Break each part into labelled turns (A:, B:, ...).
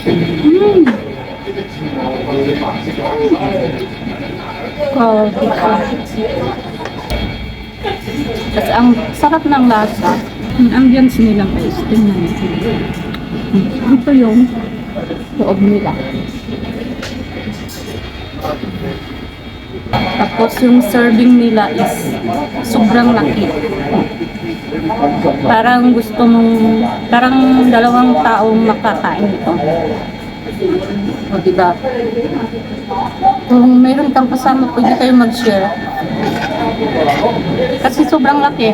A: Mm. Oh, tapos ang sarap ng lasa. Ang ambience nila guys, tingnan nyo. Ito yung loob nila. Tapos yung serving nila is sobrang laki. Parang gusto mong, parang dalawang taong makakain ito. O diba? Kung mayroon kang kasama, pwede kayo mag-share. Kasi sobrang laki.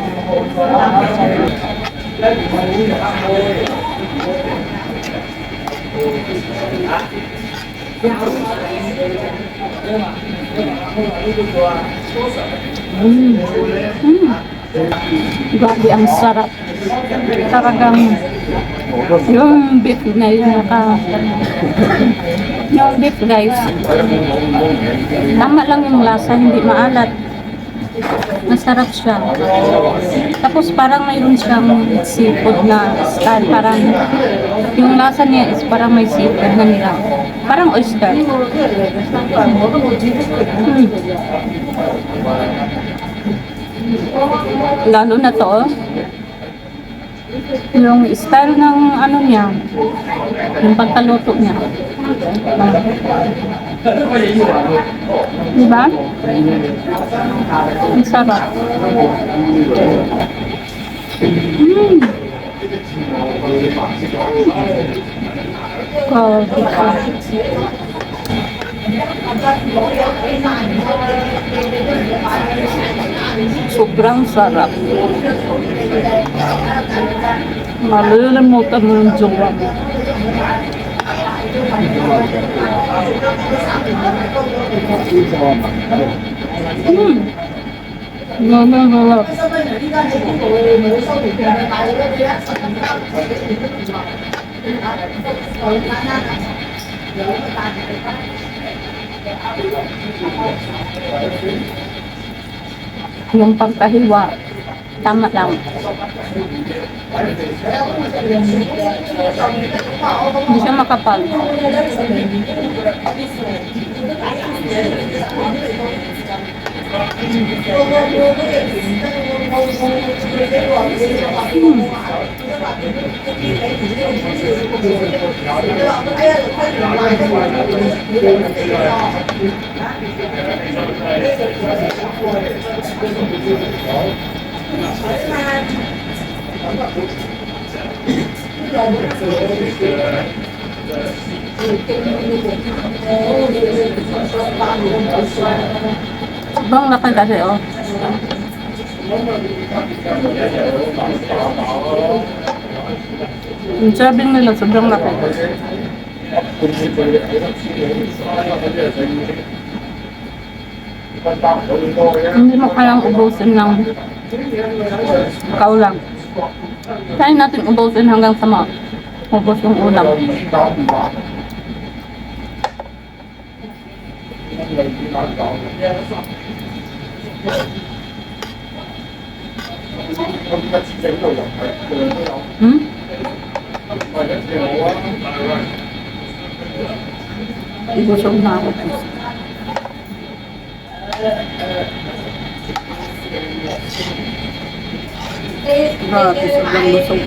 A: Grabe, ang sarap. Talagang yung beef na yun yung beef guys, tama lang yung lasa, hindi maalat. Masarap siya. Tapos parang mayroon siyang seafood na style. Parang yung lasa niya is parang may seafood na nila. Parang oyster. Lalo na to, yung style ng ano niya, yung pagkaluto niya. Diba? Ang sarap. Oh, sobrang sarap. Malilimutan mo yung jowa mo. Malap. Yung pagkahiwa, tama lang. Hindi siya makapal. Bang laki kasi oh. Yung serving nila sobrang laki. Hindi mo kayang ubusin ng kaulang. Kaya natin ubusin hanggang sa maubos yung ulam. Ibusog na ako. Grabe, sobrang busog.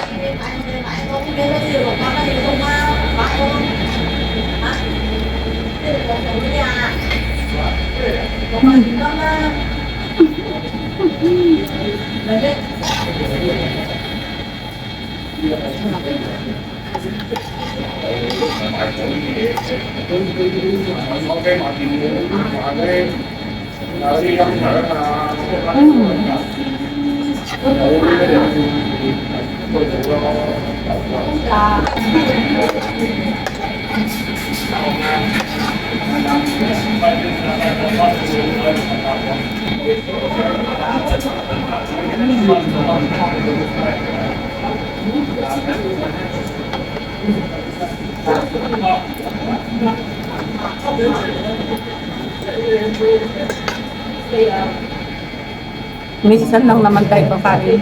A: Minsan lang naman tayo kakain.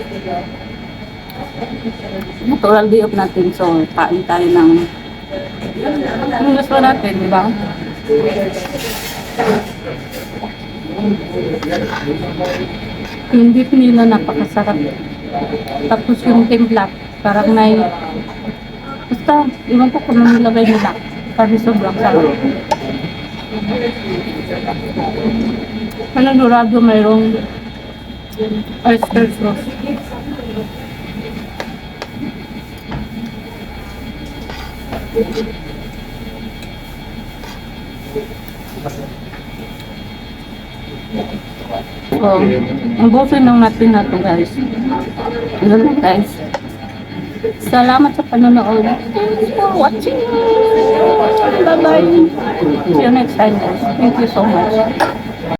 A: Natural day off natin, so kain tayo ng Ang gusto natin, di ba? Yung beef nila napakasarap. Tapos yung timpla, parang may... Basta, iwan ko kung anong nilagay nila. Kasi sobrang sarap. Panagurado mayroong oyster sauce. So, ubusin lang natin na ito guys. Yun lang guys. Salamat sa panonood. Thanks for watching. Bye-bye. See you next time guys. Thank you so much.